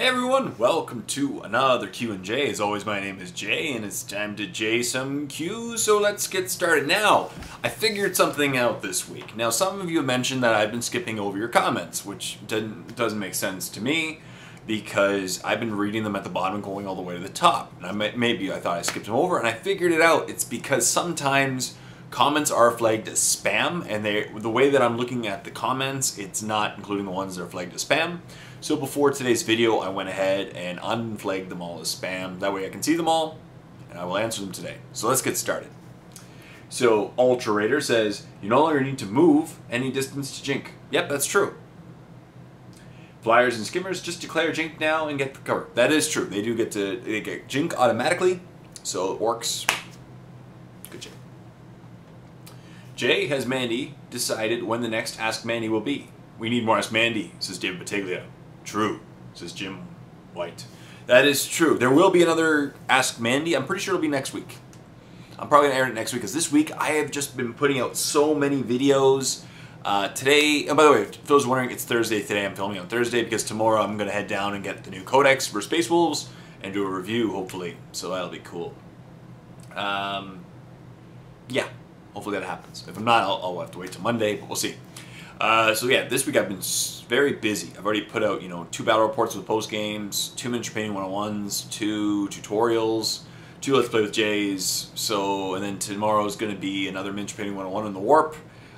Hey everyone, welcome to another Q&J. As always, my name is Jay, and it's time to J some Q's, so let's get started. Now, I figured something out this week. Now, some of you have mentioned that I've been skipping over your comments, which doesn't make sense to me, because I've been reading them at the bottom and going all the way to the top. And maybe I thought I skipped them over, and I figured it out. It's because sometimes comments are flagged as spam, and the way that I'm looking at the comments, it's not including the ones that are flagged as spam. So before today's video, I went ahead and unflagged them all as spam. That way I can see them all, and I will answer them today. So let's get started. So Ultra Raider says, you no longer need to move any distance to Jink. Yep, that's true. Flyers and Skimmers just declare Jink now and get the cover. That is true. They get Jink automatically, so Orcs, good job. Jay has Mandy decided when the next Ask Mandy will be. We need more Ask Mandy, says David Battaglia. True, says Jim White. That is true. There will be another Ask Mandy. I'm pretty sure it'll be next week. I'm probably going to air it next week because this week I have just been putting out so many videos. Today, and by the way, for those wondering, it's Thursday today. I'm filming on Thursday because tomorrow I'm going to head down and get the new Codex for Space Wolves and do a review, hopefully. So that'll be cool. Yeah, hopefully that happens. If I'm not, I'll have to wait till Monday, but we'll see. So yeah, this week I've been very busy. I've already put out, 2 battle reports with post games, 2 miniature painting 101s, 2 tutorials, 2 Let's Play with Jays. So, and then tomorrow is going to be another miniature painting 101 in the Warp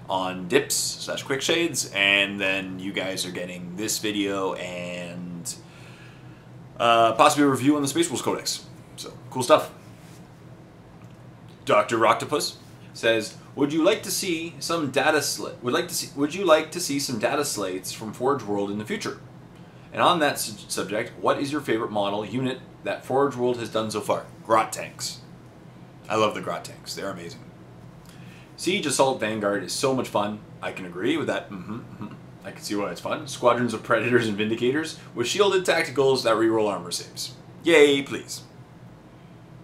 on dips / quick shades, and then you guys are getting this video and possibly a review on the Space Wolves Codex. So cool stuff. Dr. Roctopus says, would you like to see some data would you like to see some data slates from Forge World in the future? And on that subject, what is your favorite model unit that Forge World has done so far? Grot tanks. I love the Grot tanks. They're amazing. Siege Assault Vanguard is so much fun. I can agree with that. I can see why it's fun. Squadrons of Predators and Vindicators with shielded tacticals that reroll armor saves. Yay, please.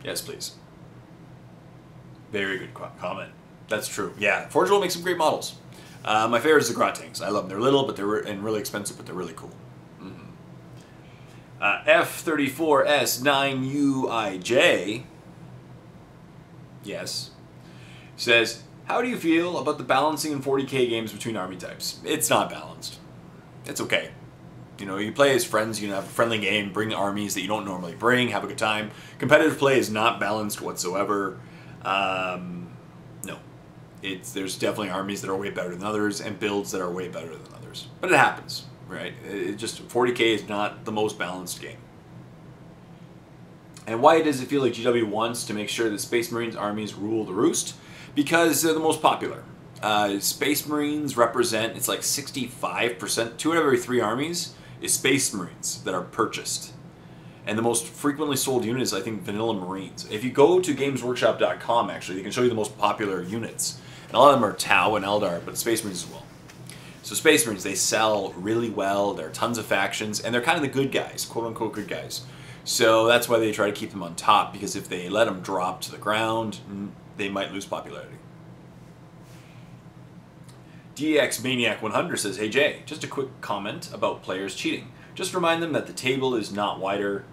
Yes, please. Very good comment. That's true. Yeah, Forge World makes some great models. My favorite is the Grot tanks. I love them. They're little, but they're really expensive, but they're really cool. F34S9UIJ, yes, says, how do you feel about the balancing in 40k games between army types? It's not balanced. It's okay. You play as friends, you can have a friendly game, bring armies that you don't normally bring, have a good time. Competitive play is not balanced whatsoever. No. There's definitely armies that are way better than others and builds that are way better than others. But it happens, right? 40k is not the most balanced game. And why does it feel like GW wants to make sure that Space Marines armies rule the roost? Because they're the most popular. Space Marines represent, it's like 65%, 2 out of every 3 armies is Space Marines that are purchased. And the most frequently sold unit is, I think, Vanilla Marines. If you go to gamesworkshop.com, actually, they can show you the most popular units. And a lot of them are Tau and Eldar, but Space Marines as well. So Space Marines, they sell really well. There are tons of factions, and they're kind of the good guys, quote-unquote good guys. So that's why they try to keep them on top, because if they let them drop to the ground, they might lose popularity. DX Maniac 100 says, hey Jay, just a quick comment about players cheating. Just remind them that the table is not wider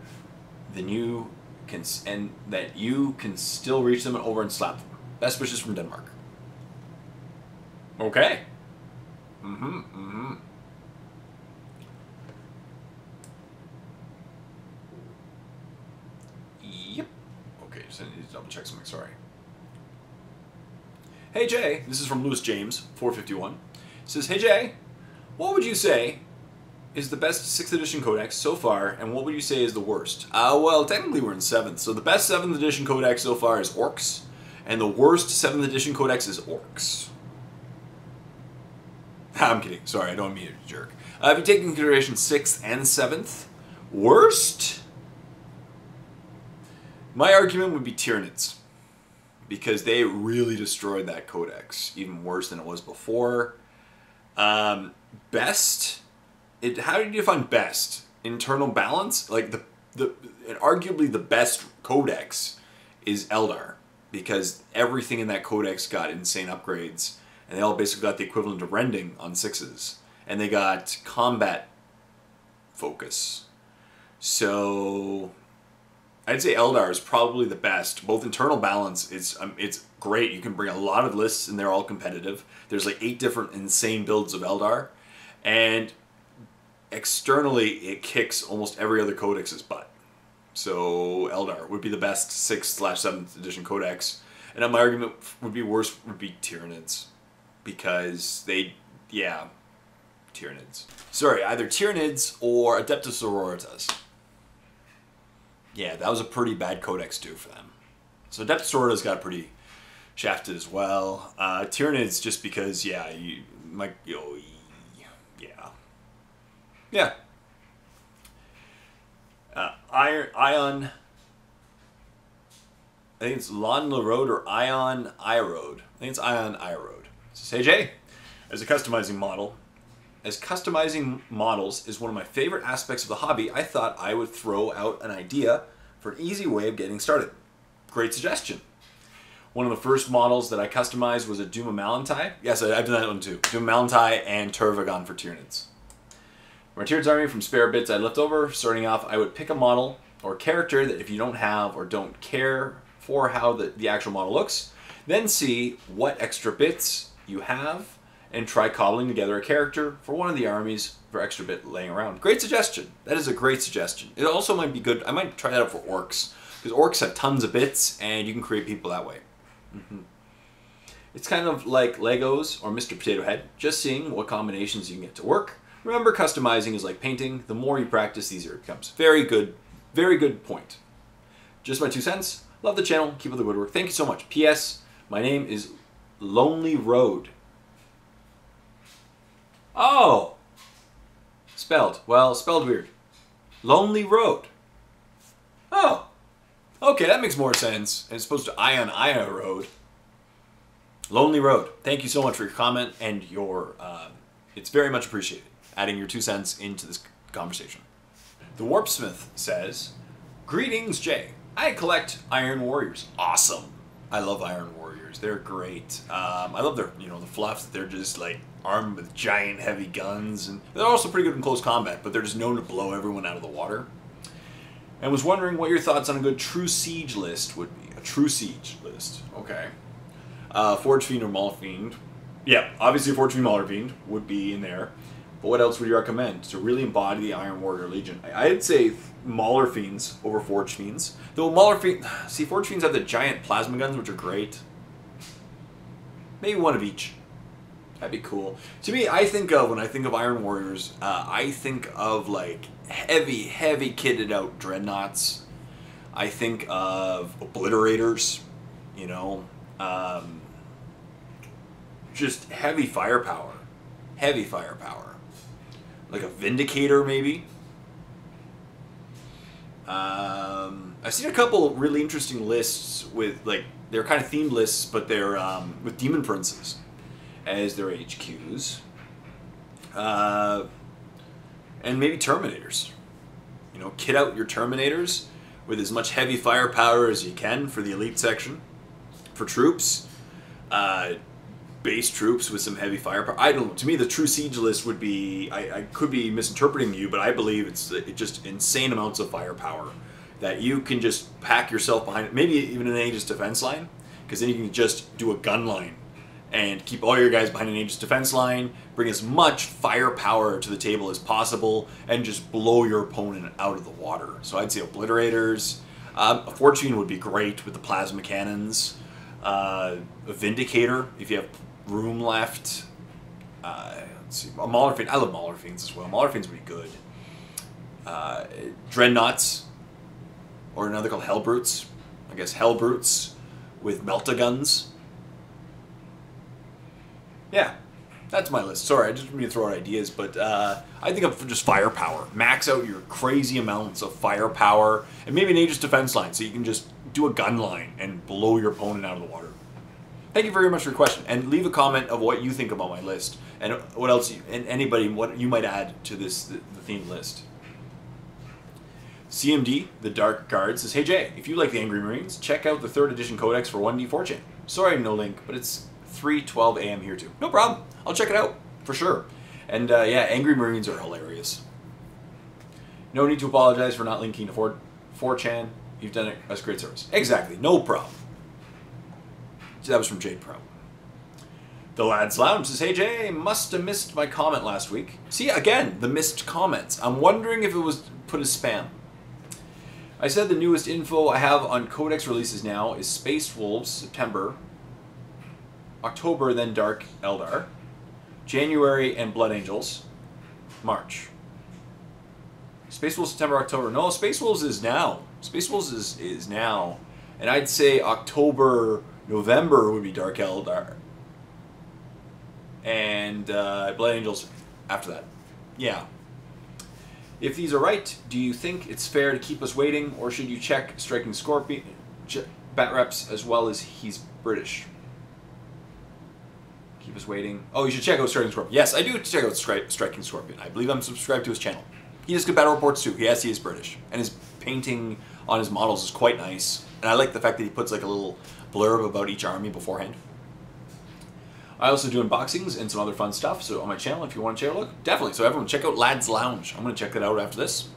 than you can, and that you can still reach them over and slap them. Best wishes from Denmark. Okay. Yep. Okay, just need to double check something, sorry. Hey Jay, this is from Lewis James, 451. Says, hey Jay, what would you say is the best 6th edition Codex so far, and what would you say is the worst? Well, technically we're in 7th, so the best 7th edition Codex so far is Orcs, and the worst 7th edition Codex is Orcs. I'm kidding, sorry, I don't mean to jerk. If you take into consideration 6th and 7th, worst? My argument would be Tyranids, because they really destroyed that Codex, even worse than it was before. Best? How do you define best? Internal balance? Like arguably the best Codex is Eldar, because everything in that Codex got insane upgrades, and they all basically got the equivalent of rending on 6s, and they got combat focus. So I'd say Eldar is probably the best. Both internal balance, it's great. You can bring a lot of lists and they're all competitive. There's like 8 different insane builds of Eldar. And externally, it kicks almost every other Codex's butt. So Eldar would be the best 6/7th edition Codex. And my argument would be worse would be Tyranids. Because Tyranids. Sorry, either Tyranids or Adeptus Sororitas. Yeah, that was a pretty bad Codex too for them. So Adeptus Sororitas got pretty shafted as well. Tyranids just because, yeah. Ion. I think it's Lon La Road or Ion I Road. I think it's Ion I Road. So, hey Jay, as customizing models is one of my favorite aspects of the hobby, I thought I would throw out an idea for an easy way of getting started. Great suggestion. One of the first models that I customized was a Duma Malantai. Yes, I've done that one too. Duma Malantai and Turvagon for Tyranids. My Tyranids army from spare bits I left over. Starting off, I would pick a model or character that if you don't have or don't care for how the actual model looks, then see what extra bits you have and try cobbling together a character for one of the armies for extra bit laying around. Great suggestion. That is a great suggestion. It also might be good. I might try that out for orcs, because orcs have tons of bits and you can create people that way. It's kind of like Legos or Mr. Potato Head, just seeing what combinations you can get to work. Remember, customizing is like painting. The more you practice, the easier it becomes. Very good point. Just my 2 cents. Love the channel. Keep up the good work. Thank you so much. P.S. My name is Lonely Road. Oh! Spelled weird. Lonely Road. Oh! Okay, that makes more sense. As opposed to Ion Road. Lonely Road. Thank you so much for your comment and your... it's very much appreciated. Adding your 2 cents into this conversation. The Warpsmith says, "Greetings, Jay. I collect Iron Warriors. Awesome. I love Iron Warriors. They're great. I love their, the fluff. They're just like armed with giant heavy guns, and they're also pretty good in close combat, but they're just known to blow everyone out of the water. And was wondering what your thoughts on a good True Siege list would be. A True Siege list. Okay. Forge Fiend or Maul Fiend. Yeah, obviously Forge Fiend, Mauler Fiend would be in there. But what else would you recommend to really embody the Iron Warrior Legion? I'd say Mauler Fiends over Forge Fiends. Though Mauler Fiends... See, Forge Fiends have the giant plasma guns, which are great. Maybe one of each. That'd be cool. To me, I think of, when I think of Iron Warriors, I think of, like, heavy kitted out dreadnoughts. I think of obliterators, just heavy firepower. Heavy firepower. Like a Vindicator, maybe. I've seen a couple really interesting lists with, like, they're kind of themed lists, but they're with Demon Princes as their HQs. And maybe Terminators. Kit out your Terminators with as much heavy firepower as you can for the elite section. For troops. Base troops with some heavy firepower. I don't know. To me, the True Siege list would be... I could be misinterpreting you, but I believe it's just insane amounts of firepower that you can just pack yourself behind. Maybe even an Aegis defense line, because then you can just do a gun line and keep all your guys behind an Aegis defense line, bring as much firepower to the table as possible, and just blow your opponent out of the water. So I'd say Obliterators. A Fortune would be great with the plasma cannons. A Vindicator, if you have room left. Let's see. A Mauler Fiend. I love Mauler Fiends as well. Mauler Fiends would be good. Dreadnoughts. Or another called Hellbrutes. I guess Hellbrutes with Meltaguns. Yeah. That's my list. Sorry, I just want to throw out ideas, but I think of just firepower. Max out your crazy amounts of firepower, and maybe an Aegis defense line, so you can just do a gun line and blow your opponent out of the water. Thank you very much for your question, and leave a comment of what you think about my list, and what else, and anybody, what you might add to this, the themed list. CMD, the Dark Guard, says, "Hey Jay, if you like the Angry Marines, check out the 3rd edition Codex for 1D4 chain. Sorry, no link, but it's 3:12 a.m. here too. No problem. I'll check it out, for sure. And yeah, Angry Marines are hilarious. No need to apologize for not linking to 4chan. You've done us great service. Exactly, no problem. That was from Jade Pro. The Lads Lounge says, hey Jay, must have missed my comment last week. See, again, the missed comments. I'm wondering if it was put as spam. I said the newest info I have on Codex releases now is Space Wolves, September, October, then Dark Eldar, January, and Blood Angels, March. Space Wolves, September, October. No, Space Wolves is now. Space Wolves is now. And I'd say October, November would be Dark Eldar. And Blood Angels after that. Yeah. If these are right, do you think it's fair to keep us waiting, or should you check Striking Scorpion, Bat Reps, as well as he's British? Keep us waiting. Oh, you should check out Striking Scorpion. Yes, I do check out Striking Scorpion. I believe I'm subscribed to his channel. He does good battle reports too. Yes, he is British. And his painting on his models is quite nice. And I like the fact that he puts like a little blurb about each army beforehand. I also do unboxings and some other fun stuff, so on my channel, if you want to check a look, definitely. So everyone, check out Lads Lounge. I'm going to check that out after this.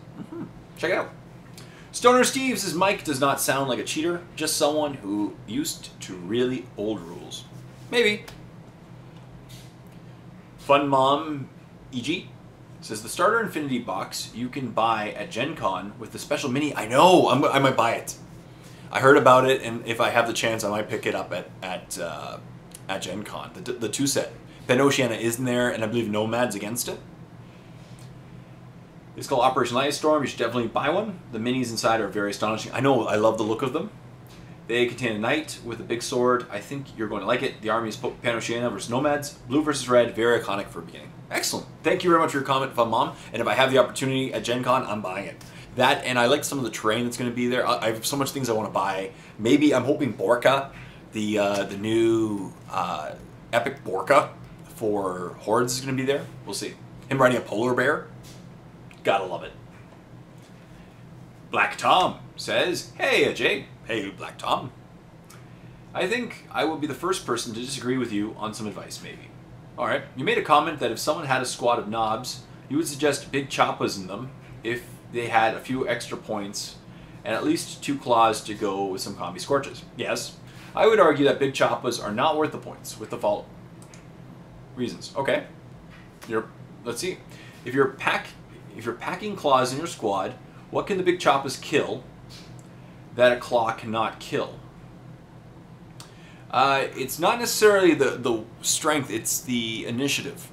Check it out. Stoner Steve says, Mike does not sound like a cheater, just someone who used to really old rules. Maybe. Fun Mom EG says, the starter Infinity box you can buy at Gen Con with the special mini. I know, I might buy it. I heard about it, and if I have the chance, I might pick it up at Gen Con. The 2-set. Pen Oceana is in there, and I believe Nomad's against it. It's called Operation Light Storm. You should definitely buy one. The minis inside are very astonishing. I know, I love the look of them. They contain a knight with a big sword. I think you're going to like it. The army is Pen Oceana versus Nomads. Blue versus red. Very iconic for a beginning. Excellent. Thank you very much for your comment, Fun Mom. And if I have the opportunity at Gen Con, I'm buying it. That, and I like some of the terrain that's going to be there. I have so much things I want to buy. Maybe, I'm hoping Borka, the new epic Borka for Hordes is going to be there. We'll see. Him riding a polar bear. Gotta love it. Black Tom says, hey Ajay. Hey Black Tom. I think I will be the first person to disagree with you on some advice, maybe. Alright, you made a comment that if someone had a squad of knobs, you would suggest big choppas in them if they had a few extra points and at least 2 claws to go with some combi scorches. Yes, I would argue that big choppas are not worth the points with the following reasons. Okay, let's see. If you're packing claws in your squad, what can the big choppas kill that a claw cannot kill? It's not necessarily the strength, it's the initiative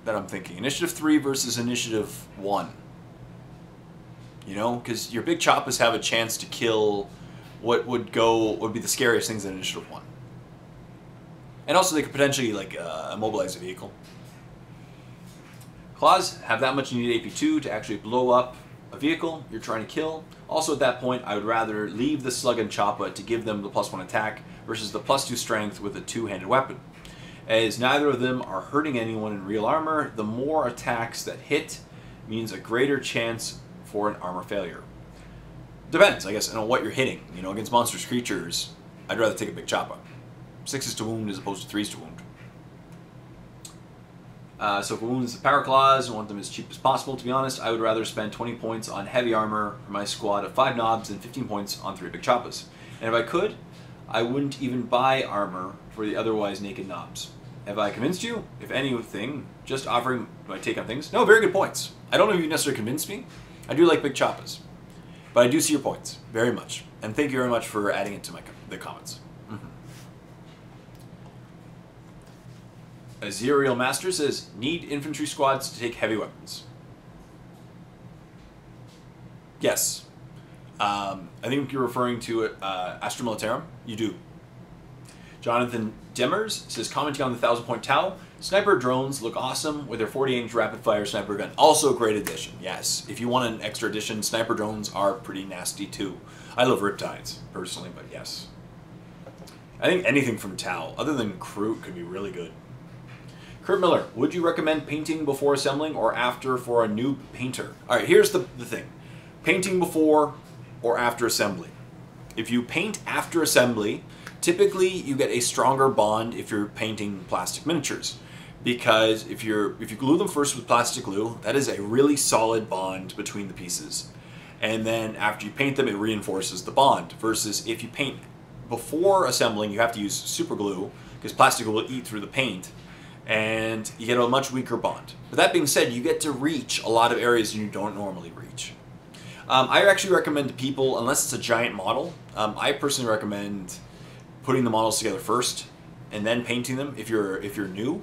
that I'm thinking. Initiative 3 versus Initiative 1. You know, because your big choppas have a chance to kill what would be the scariest things in Initiative 1. And also they could potentially like immobilize a vehicle. Claws have that much needed AP2 to actually blow up a vehicle you're trying to kill. Also at that point, I would rather leave the Slug and Choppa to give them the +1 attack versus the +2 strength with a 2-handed weapon. As neither of them are hurting anyone in real armor, the more attacks that hit means a greater chance for an armor failure. Depends, I guess, on what you're hitting. You know, against monstrous creatures, I'd rather take a big Choppa. 6s to wound as opposed to 3s to wound. So for wounds, the power claws, I want them as cheap as possible. To be honest, I would rather spend 20 points on heavy armor for my squad of 5 knobs than 15 points on 3 big choppas. And if I could, I wouldn't even buy armor for the otherwise naked knobs. Have I convinced you? If anything, just offering my take on things. No, very good points. I don't know if you necessarily convinced me. I do like big choppas. But I do see your points, very much. And thank you very much for adding it to the comments. Azerial Master says, need infantry squads to take heavy weapons. Yes. I think you're referring to Astra Militarum. You do. Jonathan Demers says, commenting on the 1000-point Tau, sniper drones look awesome with their 40-inch rapid-fire sniper gun. Also a great addition, yes. If you want an extra addition, sniper drones are pretty nasty too. I love Riptides, personally, but yes. I think anything from Tau, other than Crew, could be really good. Kurt Miller, would you recommend painting before assembling or after for a new painter? Alright, here's the thing. Painting before or after assembly. If you paint after assembly, typically you get a stronger bond if you're painting plastic miniatures. because if you glue them first with plastic glue, that is a really solid bond between the pieces. And then after you paint them, it reinforces the bond. Versus if you paint before assembling, you have to use super glue because plastic glue will eat through the paint, and you get a much weaker bond. But that being said, you get to reach a lot of areas you don't normally reach. I actually recommend to people, unless it's a giant model, I personally recommend putting the models together first and then painting them if you're new.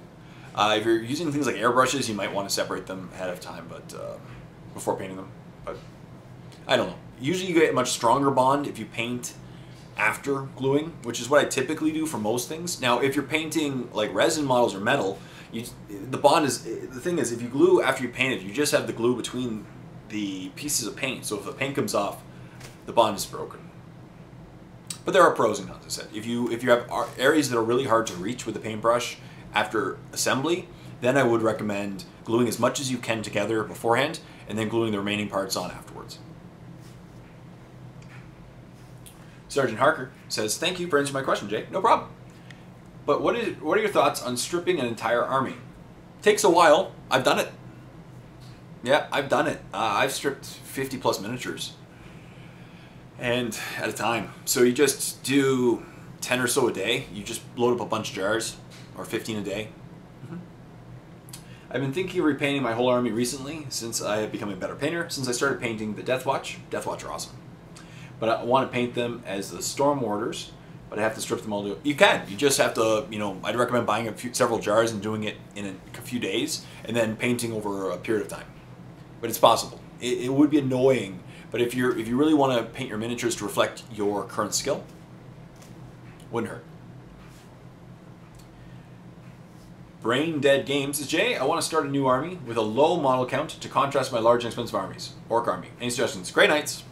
If you're using things like airbrushes, you might want to separate them ahead of time, but before painting them. But I don't know. Usually you get a much stronger bond if you paint after gluing, which is what I typically do for most things. Now, if you're painting like resin models or metal, the thing is, if you glue after you paint it, you just have the glue between the pieces of paint. So if the paint comes off, the bond is broken. But there are pros and cons, I said. If you have areas that are really hard to reach with the paintbrush after assembly, then I would recommend gluing as much as you can together beforehand and then gluing the remaining parts on afterwards. Sergeant Harker says, "Thank you for answering my question, Jay." No problem. But what are your thoughts on stripping an entire army? Takes a while. I've done it. Yeah, I've done it. I've stripped 50 plus miniatures and at a time. So you just do 10 or so a day. You just load up a bunch of jars, or 15 a day. I've been thinking of repainting my whole army recently since I have become a better painter. Since I started painting the Death Watch. Death Watch are awesome. But I want to paint them as the Storm Warders, but I have to strip them all. You can. You just have to, I'd recommend buying several jars and doing it in a few days and then painting over a period of time. But it's possible. It would be annoying, but if you really want to paint your miniatures to reflect your current skill, wouldn't hurt. Brain Dead Games says, "Jay, I want to start a new army with a low model count to contrast my large and expensive armies. Orc army. Any suggestions?" Grey Knights.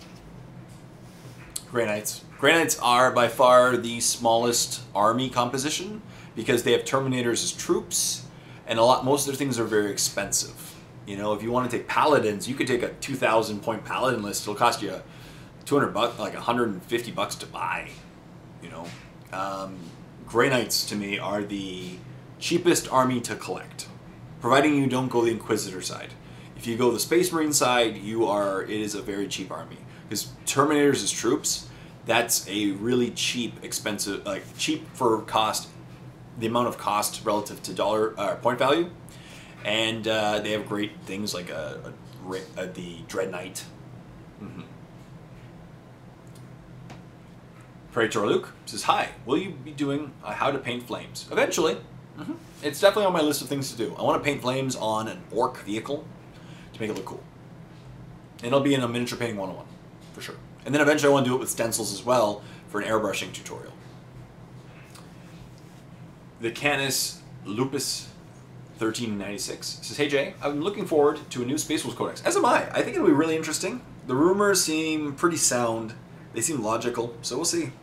Grey Knights. Grey Knights are by far the smallest army composition because they have Terminators as troops, and most of their things are very expensive. If you want to take Paladins, you could take a 2,000 point Paladin list. It'll cost you $200, like $150 to buy. Grey Knights to me are the cheapest army to collect, providing you don't go the Inquisitor side. If you go the Space Marine side, it is a very cheap army. Because Terminators as troops, that's a really cheap, expensive, cheap for cost, the amount of cost relative to point value. And they have great things like the Dread Knight. Praetor Luke says, "Hi, will you be doing how to paint flames?" Eventually. It's definitely on my list of things to do. I want to paint flames on an orc vehicle to make it look cool. And it'll be in a miniature painting 101, for sure. And then eventually I want to do it with stencils as well for an airbrushing tutorial. The Canis Lupus 1396 says, "Hey Jay, I'm looking forward to a new Space Wolves Codex." As am I. I think it'll be really interesting. The rumors seem pretty sound. They seem logical, so we'll see.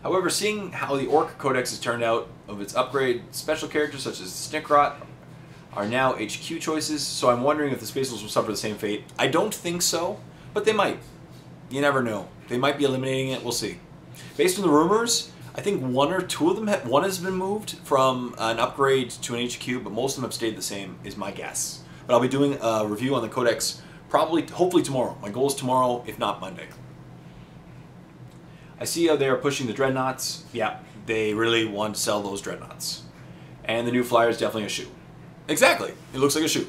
However, seeing how the Orc Codex has turned out of its upgrade, special characters such as Snickrot are now HQ choices, so I'm wondering if the Space Wolves will suffer the same fate. I don't think so, but they might. You never know. They might be eliminating it, we'll see. Based on the rumors, I think one or two of them, one has been moved from an upgrade to an HQ, but most of them have stayed the same, is my guess. But I'll be doing a review on the Codex hopefully tomorrow. My goal is tomorrow, if not Monday. I see how they are pushing the Dreadnoughts. Yeah, they really want to sell those Dreadnoughts. And the new flyer is definitely a shoe. Exactly, it looks like a shoe.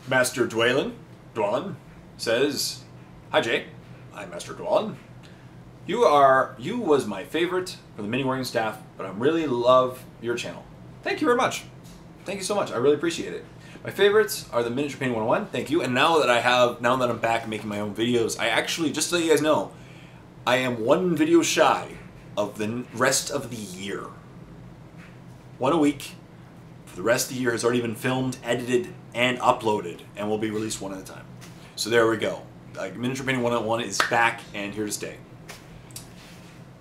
Master Dwalin says, "Hi Jay, I'm Master Dwalin. You was my favorite from the Mini Warring staff, but I really love your channel." Thank you very much. Thank you so much. I really appreciate it. My favorites are the Miniature Painting 101. Thank you. And now that I'm back making my own videos, I actually, just so you guys know, I am one video shy of the rest of the year. One a week for the rest of the year has already been filmed, edited, and uploaded, and will be released one at a time. So there we go. Miniature Painting 101 is back and here to stay.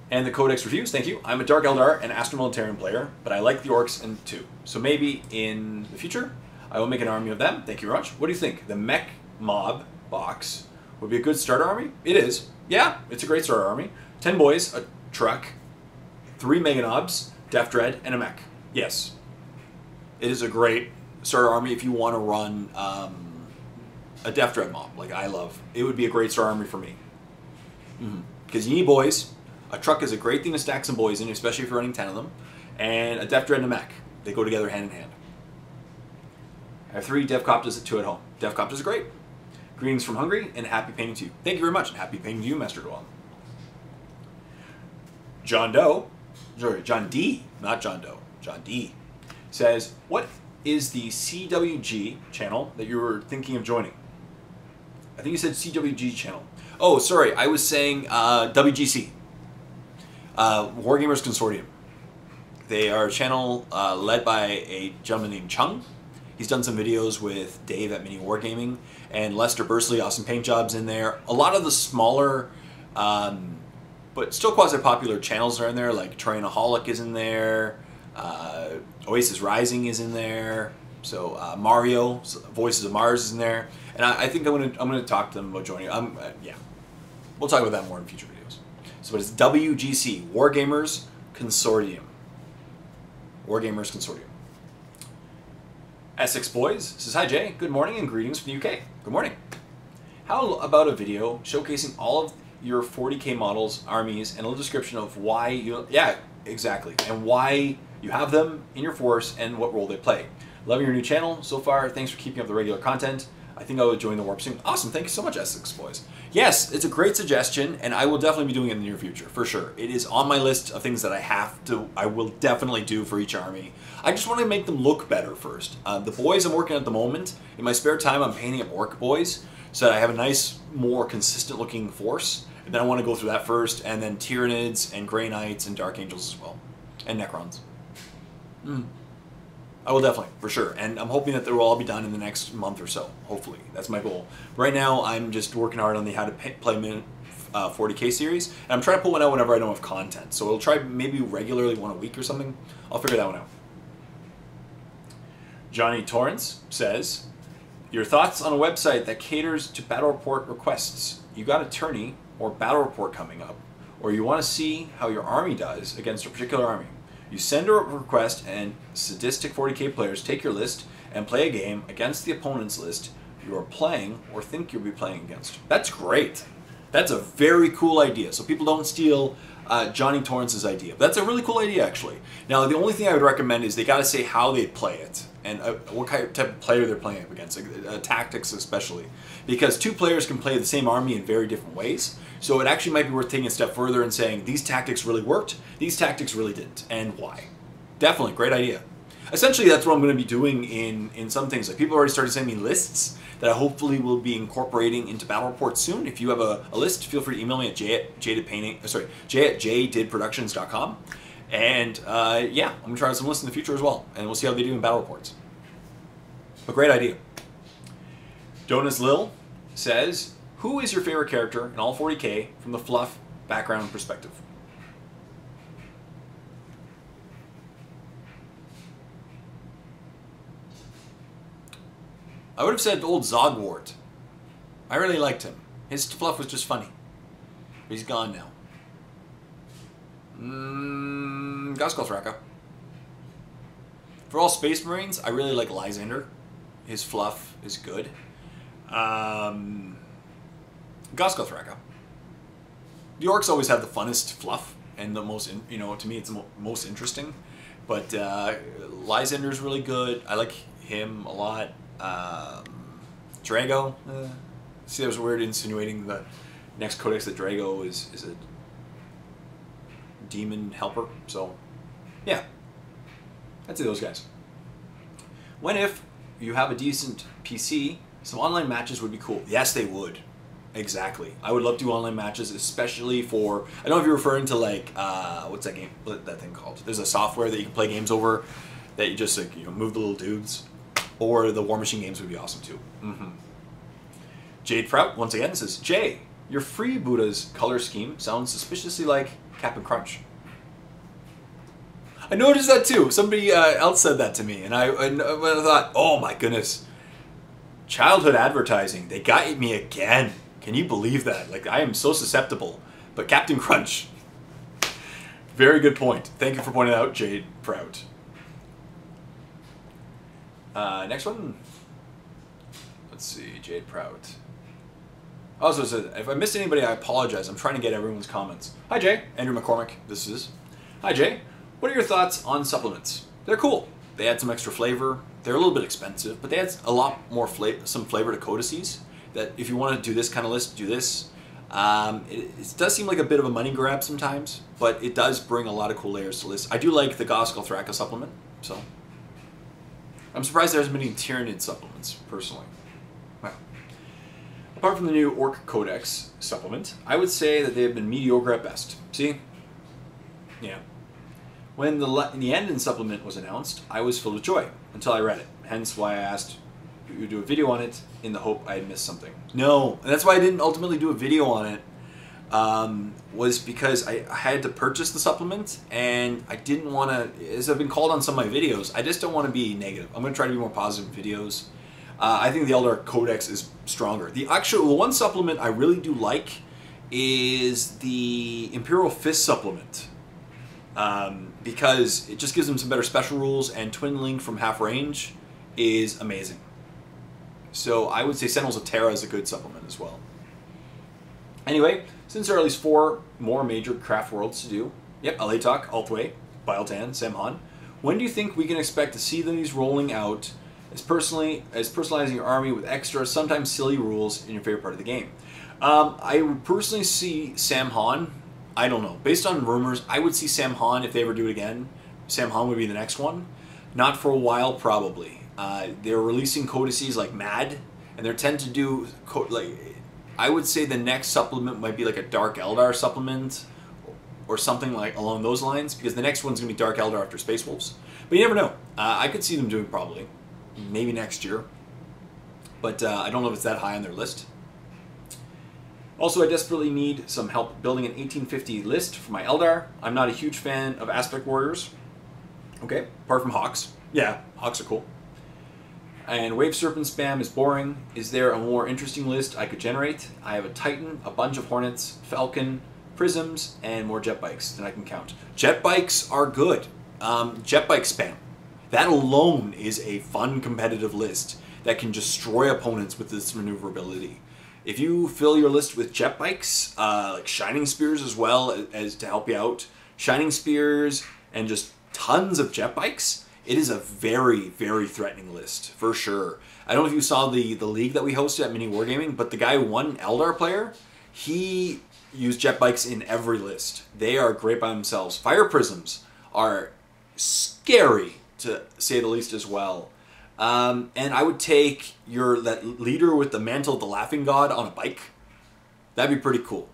And the Codex reviews, thank you. I'm a Dark Eldar and Astro-Militarian player, but I like the orcs too. So maybe in the future, I will make an army of them. Thank you very much. What do you think? The Mech Mob box would be a good starter army? It is. Yeah, it's a great starter army. 10 boys, a truck, 3 Meganobs, Def Dread, and a mech. Yes. It is a great starter army if you want to run a Def Dread mob, like I love. It would be a great starter army for me. Because you need boys. A truck is a great thing to stack some boys in, especially if you're running 10 of them. And a Def Dread and a mech. They go together hand in hand. I have 3 Devcopters, 2 at home. Devcopters are great. Greetings from Hungary, and happy painting to you. Thank you very much, and happy painting to you, Master Dwell. John D, not John Doe, John D, says, what is the CWG channel that you were thinking of joining? I think you said CWG channel. Oh, sorry, I was saying WGC, Wargamers Consortium. They are a channel led by a gentleman named Chung. He's done some videos with Dave at Mini Wargaming and Lester Bursley, awesome paint jobs in there. A lot of the smaller, but still quasi-popular channels are in there, like Terrainaholic is in there, Oasis Rising is in there, so Mario, Voices of Mars is in there, and I think I'm gonna talk to them about joining. Yeah, we'll talk about that more in future videos. So, but it's WGC, Wargamers Consortium. Wargamers Consortium. Essex Boys says, hi Jay, good morning and greetings from the UK. Good morning. How about a video showcasing all of your 40k models, armies, and a little description of why you, yeah, exactly, and why you have them in your force and what role they play. Loving your new channel so far. Thanks for keeping up the regular content. I think I will join the warp soon. Awesome, thank you so much, Essex Boys. Yes, it's a great suggestion, and I will definitely be doing it in the near future, for sure. It is on my list of things that I will definitely do for each army. I just want to make them look better first. The boys I'm working on at the moment, in my spare time, I'm painting up orc boys, so that I have a nice, more consistent looking force. And then I want to go through that first, and then Tyranids, and Grey Knights, and Dark Angels as well. And Necrons. I will definitely, for sure. And I'm hoping that they will all be done in the next month or so, hopefully. That's my goal. Right now, I'm just working hard on the How to Play 40k series, and I'm trying to put one out whenever I don't have content. So I'll try maybe regularly one a week or something. I'll figure that one out. Johnny Torrance says, your thoughts on a website that caters to battle report requests. You got a tourney or battle report coming up, or you want to see how your army does against a particular army. You send a request, and sadistic 40k players take your list and play a game against the opponent's list you are playing or think you'll be playing against. That's great. That's a very cool idea. So people don't steal Johnny Torrance's idea. But that's a really cool idea, actually. Now, the only thing I would recommend is they got to say how they play it and what type of player they're playing up against, tactics especially. Because 2 players can play the same army in very different ways. So it actually might be worth taking a step further and saying, these tactics really worked, these tactics really didn't, and why. Definitely, great idea. Essentially, that's what I'm going to be doing in some things. Like, people already started sending me lists that I hopefully will be incorporating into battle reports soon. If you have a list, feel free to email me at j@jdidproductions.com. And yeah, I'm going to try some lists in the future as well, and we'll see how they do in battle reports. A great idea. Donis Lil says, who is your favorite character in all 40k from the fluff background perspective? I would have said old Zogwart. I really liked him. His fluff was just funny. But he's gone now. Gosgothraka. For all Space Marines, I really like Lysander. His fluff is good. Gosgothraka. The orcs always have the funnest fluff and the most, to me it's the most interesting. But Lysander's really good. I like him a lot. Drago. See, there was a weird insinuating the next Codex that Drago is a demon helper. So, yeah. I'd say those guys. When if you have a decent PC, some online matches would be cool. Yes, they would. Exactly. I would love to do online matches, especially for, I don't know if you're referring to like, what's that game, that thing called? There's a software that you can play games over that you just like, move the little dudes. Or the War Machine games would be awesome too. Jade Prout, once again, says, Jay, your Freebooters color scheme sounds suspiciously like Captain Crunch. I noticed that too. Somebody else said that to me, and I thought, oh my goodness. Childhood advertising, they got me again. Can you believe that? Like, I am so susceptible. But Captain Crunch, Very good point. Thank you for pointing out, Jade Prout. Next one. Let's see, Jade Prout. Also, if I missed anybody, I apologize. I'm trying to get everyone's comments. Hi, Jay. Andrew McCormick, this is. Hi, Jay. What are your thoughts on supplements? They're cool. They add some extra flavor. They're a little bit expensive, but they add a lot more some flavor to codices. That if you want to do this kind of list, do this. It does seem like a bit of a money grab sometimes, but it does bring a lot of cool layers to lists. I do like the Goskal Thraka supplement, so I'm surprised there hasn't been any Tyranid supplements, personally. Wow. Apart from the new Orc Codex supplement, I would say that they have been mediocre at best. See? Yeah. When the Neandan supplement was announced, I was filled with joy until I read it. Hence why I asked you to do a video on it in the hope I had missed something. No, and that's why I didn't ultimately do a video on it. Was because I had to purchase the supplement, and I didn't want to, as I've been called on some of my videos, I just don't want to be negative. I'm going to try to be more positive in videos. I think the Eldar Codex is stronger. The one supplement I really do like is the Imperial Fist supplement. Because it just gives them some better special rules, and Twin Link from half range is amazing. So I would say Sentinels of Terra is a good supplement as well. Anyway, since there are at least 4 more major craft worlds to do, yep, Alatok, Altway, Biltan, Samhan, when do you think we can expect to see these rolling out as personalizing your army with extra, sometimes silly rules in your favorite part of the game? I would personally see Samhan. I don't know. Based on rumors, I would see Samhan if they ever do it again. Samhan would be the next one. Not for a while, probably. They're releasing codices like mad, and they tend to do I would say the next supplement might be like a Dark Eldar supplement, or something like along those lines, because the next one's gonna be Dark Eldar after Space Wolves. But you never know. I could see them doing probably, maybe next year, but I don't know if it's that high on their list. Also, I desperately need some help building an 1850 list for my Eldar. I'm not a huge fan of Aspect Warriors. Okay, apart from Hawks. Yeah, Hawks are cool. And Wave Serpent spam is boring. Is there a more interesting list I could generate? I have a Titan, a bunch of Hornets, Falcon, Prisms, and more jet bikes than I can count. Jet bikes are good. Jet bike spam. That alone is a fun competitive list that can destroy opponents with this maneuverability. If you fill your list with jet bikes, like Shining Spears as well as to help you out, Shining Spears and just tons of jet bikes, it is a very, very threatening list, for sure. I don't know if you saw the league that we hosted at Mini Wargaming, but the guy who won, Eldar player, he used jet bikes in every list. They are great by themselves. Fire Prisms are scary, to say the least, as well. And I would take that leader with the Mantle of the Laughing God on a bike. That'd be pretty cool.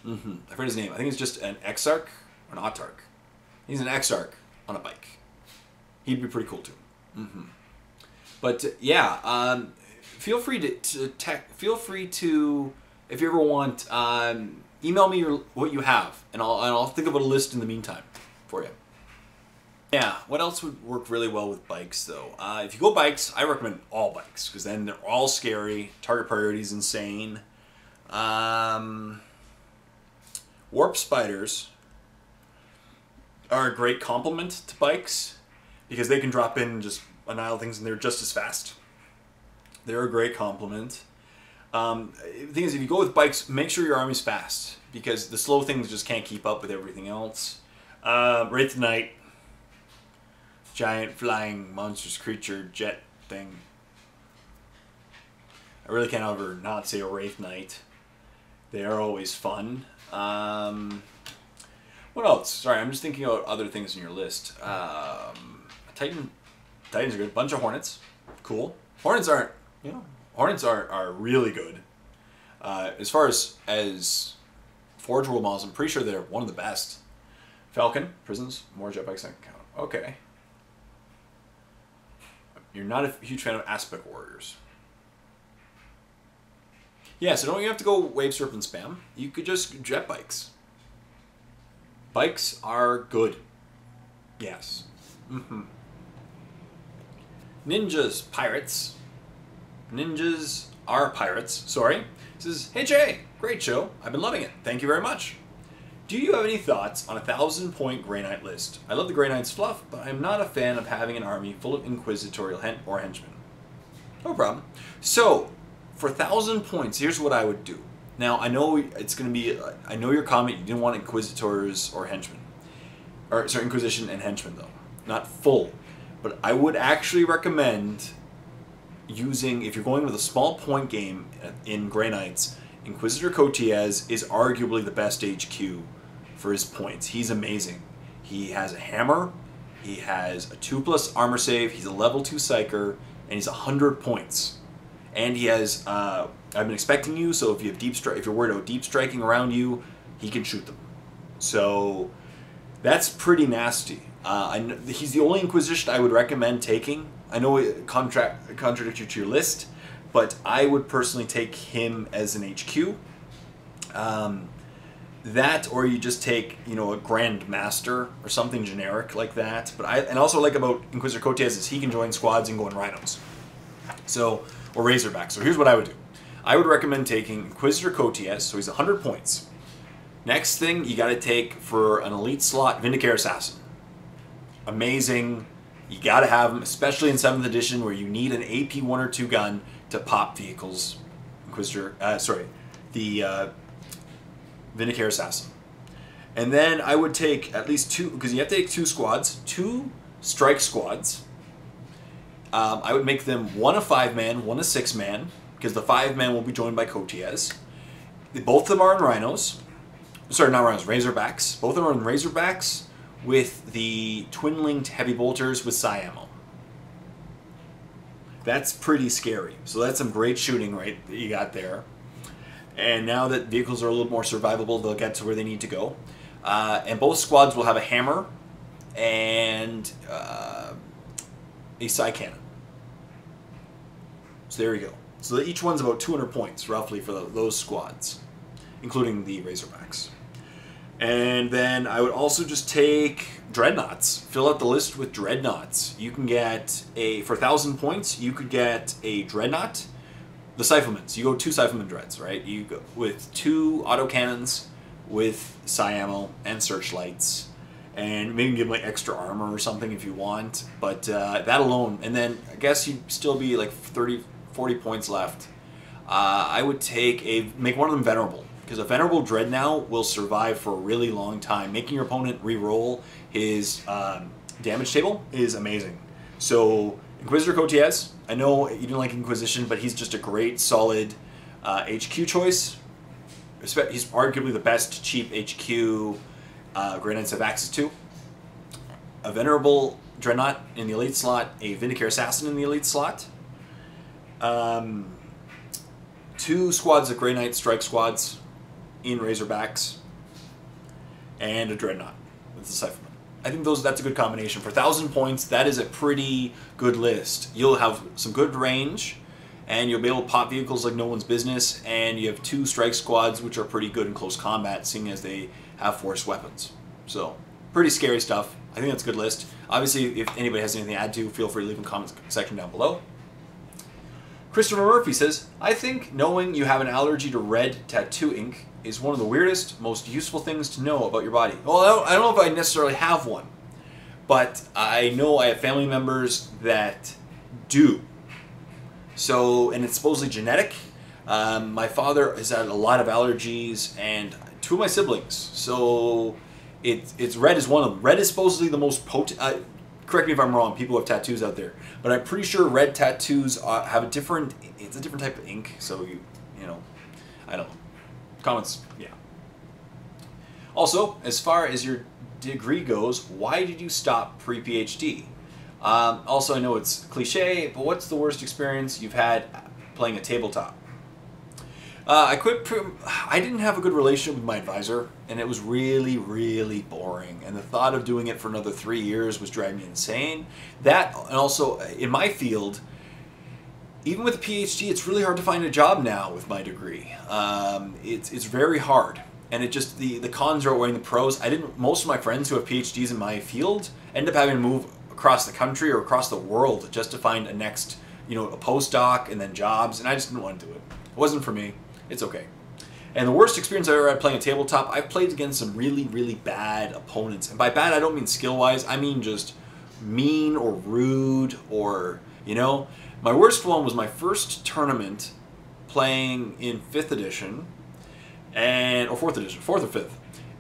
I forget his name. I think it's just an Exarch or an Autarch. He's an Exarch on a bike. He'd be pretty cool too. But yeah, feel free to if you ever want, email me what you have, and I'll think about a list in the meantime for you. Yeah, what else would work really well with bikes, though? If you go bikes, I recommend all bikes, because then they're all scary. Target priority is insane. Warp Spiders are a great complement to bikes, because they can drop in and just annihilate things, and they're just as fast. They're a great complement. The thing is, if you go with bikes, make sure your army's fast, because the slow things just can't keep up with everything else. Wraith Knight. Giant flying monstrous creature jet thing. I really can't ever not say a Wraith Knight. They are always fun. What else? Sorry, I'm just thinking about other things in your list. Titans are good. Bunch of Hornets. Cool. Hornets are really good. As far as Forge World models, I'm pretty sure they're one of the best. Falcon, Prisons, more jetbikes I can count. Okay. You're not a huge fan of Aspect Warriors. Yeah, so don't you have to go Wave Serpent spam. You could just jet bikes. Bikes are good. Yes. Ninjas, pirates. Ninjas are pirates. Sorry. It says, hey Jay, great show. I've been loving it. Thank you very much. Do you have any thoughts on a 1,000-point Grey Knight list? I love the Grey Knight's fluff, but I'm not a fan of having an army full of inquisitorial or henchmen. No problem. So, for 1,000 points, here's what I would do. Now, I know it's going to be... I know your comment, you didn't want inquisitors or henchmen. Or, sorry, Inquisition and henchmen, though. Not full. But I would actually recommend using... If you're going with a small point game in Grey Knights, Inquisitor Cotiez is arguably the best HQ for his points. He's amazing. He has a hammer, he has a 2+ armor save, he's a level 2 psyker, and he's 100 points. And he has, I've been expecting you, so if you have if you're worried about deep striking around you, he can shoot them. So that's pretty nasty. He's the only Inquisition I would recommend taking. I know it contradicts you to your list, but I would personally take him as an HQ. That, or you just take, you know, a Grand Master or something generic like that. But and also like about Inquisitor Cotiez is he can join squads and go in Rhinos. So, or Razorback. So here's what I would do. I would recommend taking Inquisitor Cotiez, so he's 100 points. Next thing you got to take for an elite slot, Vindicare Assassin. Amazing. You got to have him, especially in 7th edition where you need an AP 1 or 2 gun to pop vehicles. Vindicare Assassin. And then I would take at least 2, because you have to take 2 squads, 2 strike squads. I would make them 1 a 5-man, 1 a 6-man, because the 5-man will be joined by Cotiez. Both of them are in Rhinos. Sorry, not Rhinos, Razorbacks. Both of them are in Razorbacks with the twin-linked heavy bolters with psi ammo. That's pretty scary. So that's some great shooting right that you got there. And now that vehicles are a little more survivable, they'll get to where they need to go. And both squads will have a hammer and a psi cannon. So there you go. So each one's about 200 points, roughly, for those squads, including the Razorbacks. And then I would also just take Dreadnoughts. Fill out the list with Dreadnoughts. You can get for 1,000 points, you could get a Dreadnought. The Cyphermans. You go 2 Cypherman Dreads, right? You go with 2 autocannons with psi ammo and searchlights. And maybe give them like extra armor or something if you want. But that alone, and then I guess you'd still be like 30, 40 points left. I would make one of them Venerable. Because a Venerable Dreadnought will survive for a really long time. Making your opponent re-roll his damage table is amazing. So, Inquisitor Cotiez. I know you didn't like Inquisition, but he's just a great, solid HQ choice. He's arguably the best cheap HQ Grey Knights have access to. A Venerable Dreadnought in the Elite slot. A Vindicare Assassin in the Elite slot. 2 squads of Grey Knight Strike Squads in Razorbacks. And a Dreadnought with the Cypherman. I think that's a good combination. For 1,000 points, that is a pretty good list. You'll have some good range, and you'll be able to pop vehicles like no one's business, and you have 2 strike squads, which are pretty good in close combat, seeing as they have forced weapons. So, pretty scary stuff. I think that's a good list. Obviously, if anybody has anything to add to, feel free to leave in the comment section down below. Christopher Murphy says, I think knowing you have an allergy to red tattoo ink is one of the weirdest, most useful things to know about your body. Well, I don't know if I necessarily have one, but I know I have family members that do. So, and it's supposedly genetic. My father has had a lot of allergies, and 2 of my siblings. So, it's red is one of them. Red is supposedly the most potent. Correct me if I'm wrong, people who have tattoos out there, but I'm pretty sure red tattoos have a different. It's a different type of ink. So you know, I don't know. Comments, yeah. Also, as far as your degree goes, why did you stop pre-PhD? Also, I know it's cliche, but what's the worst experience you've had playing a tabletop? I didn't have a good relationship with my advisor, and it was really, really boring. And the thought of doing it for another 3 years was driving me insane. That, and also, in my field, even with a PhD, it's really hard to find a job now with my degree. It's very hard. And it just, the cons are outweighing the pros. Most of my friends who have PhDs in my field end up having to move across the country or across the world just to find a postdoc and then jobs, and I just didn't want to do it. It wasn't for me. It's okay. And the worst experience I've ever had playing a tabletop, I've played against some really, really bad opponents. And by bad, I don't mean skill-wise. I mean just mean or rude or, you know. My worst one was my first tournament playing in 5th edition, or 4th edition, 4th or 5th.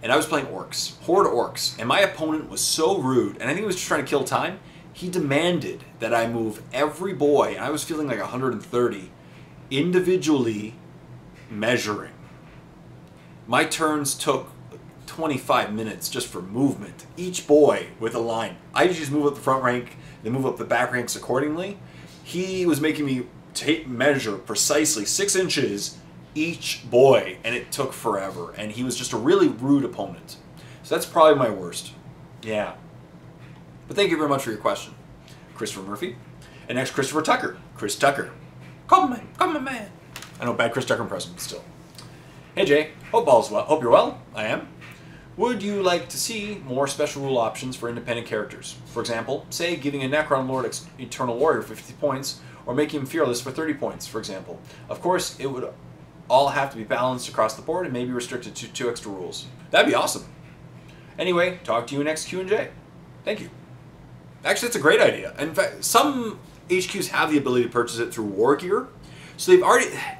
And I was playing orcs, horde orcs. And my opponent was so rude, and I think he was just trying to kill time. He demanded that I move every boy, and I was feeling like 130, individually measuring. My turns took 25 minutes just for movement. Each boy with a line. I just move up the front rank, then move up the back ranks accordingly. He was making me measure precisely 6 inches each boy, and it took forever. And he was just a really rude opponent. So that's probably my worst. Yeah. But thank you very much for your question, Christopher Murphy. And next, Christopher Tucker. Chris Tucker. Come on, man. I know, bad Chris Tucker impression, but still. Hey Jay, hope all's well. Hope you're well. I am. Would you like to see more special rule options for independent characters? For example, say giving a Necron Lord Eternal Warrior 50 points, or making him Fearless for 30 points, for example. Of course, it would all have to be balanced across the board and maybe restricted to 2 extra rules. That'd be awesome. Anyway, talk to you next Q&J. Thank you. Actually, it's a great idea. In fact, some HQs have the ability to purchase it through War Gear, so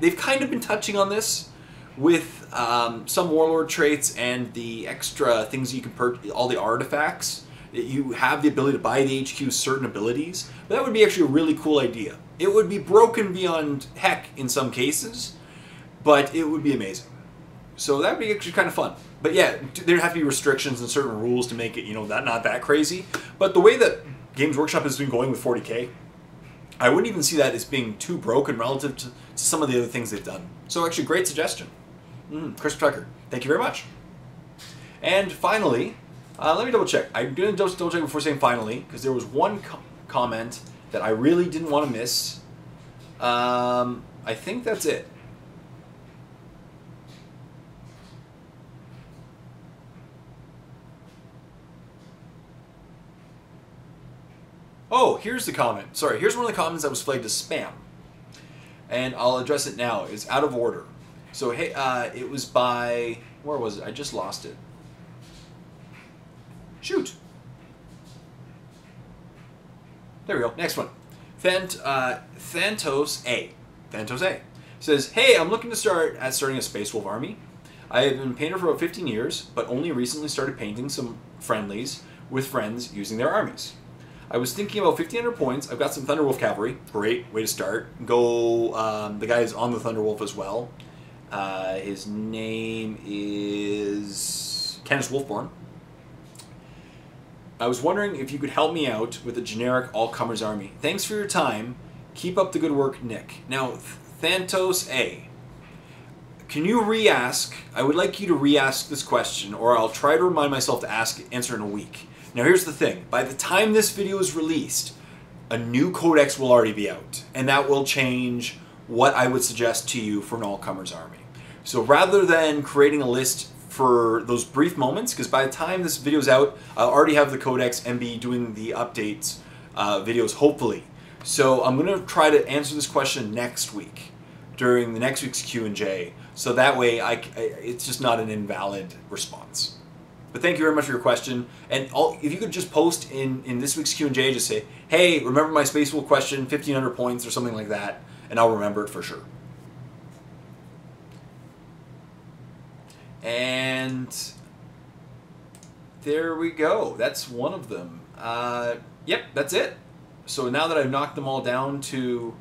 they've kind of been touching on this with some Warlord traits and the extra things you can purchase, all the artifacts. You have the ability to buy the HQ's certain abilities. But that would be actually a really cool idea. It would be broken beyond heck in some cases, but it would be amazing. So that would be actually kind of fun. But yeah, there'd have to be restrictions and certain rules to make it, you know, not that crazy. But the way that Games Workshop has been going with 40K, I wouldn't even see that as being too broken relative to some of the other things they've done. So actually, great suggestion. Chris Tucker, thank you very much. And finally, let me double check. I'm going to double check before saying finally, because there was one comment that I really didn't want to miss. I think that's it. Oh, here's the comment. Sorry, here's one of the comments that was flagged as spam. And I'll address it now. It's out of order. So, hey, it was by... Where was it? I just lost it. Shoot. There we go. Next one. Thantos A. Thantos A. Says, hey, I'm looking to starting a Space Wolf army. I have been a painter for about 15 years, but only recently started painting some friendlies with friends using their armies. I was thinking about 1,500 points. I've got some Thunderwolf cavalry. Great way to start. Go, the guy is on the Thunderwolf as well. His name is Canis Wolfborn. I was wondering if you could help me out with a generic all-comers army. Thanks for your time. Keep up the good work, Nick. Now, Thantos A. Can you re-ask? I would like you to re-ask this question, or I'll try to remind myself to answer in a week. Now here's the thing, by the time this video is released, a new Codex will already be out, and that will change what I would suggest to you for an all-comers army. So rather than creating a list for those brief moments, because by the time this video is out, I'll already have the Codex and be doing the updates videos, hopefully. So I'm going to try to answer this question next week, during the next week's Q&J, so that way it's just not an invalid response. But thank you very much for your question. And if you could just post in this week's Q&J, just say, hey, remember my Space Wolf question, 1,500 points or something like that, and I'll remember it for sure. And there we go. That's one of them. Yep, that's it. So now that I've knocked them all down to,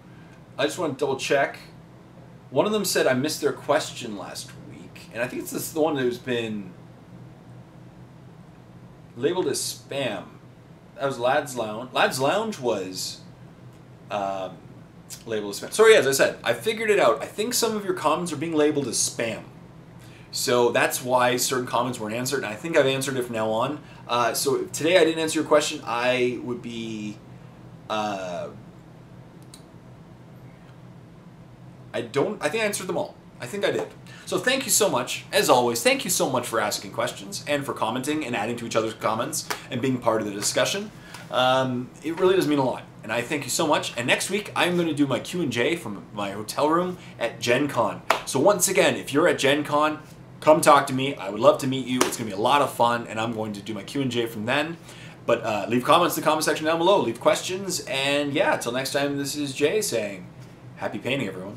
I just want to double check. One of them said I missed their question last week, and I think it's the one who's been labeled as spam. That was Lad's Lounge. Lad's Lounge was labeled as spam. Sorry, as I said, I figured it out. I think some of your comments are being labeled as spam. So that's why certain comments weren't answered, and I think I've answered it from now on. So if today I didn't answer your question, I would be... I think I answered them all. I think I did. So thank you so much, as always, thank you so much for asking questions and for commenting and adding to each other's comments and being part of the discussion. It really does mean a lot. And I thank you so much. And next week, I'm going to do my Q&J from my hotel room at Gen Con. So once again, if you're at Gen Con, come talk to me. I would love to meet you. It's going to be a lot of fun, and I'm going to do my Q&J from then. But leave comments in the comment section down below. Leave questions. And yeah, until next time, this is Jay saying, happy painting, everyone.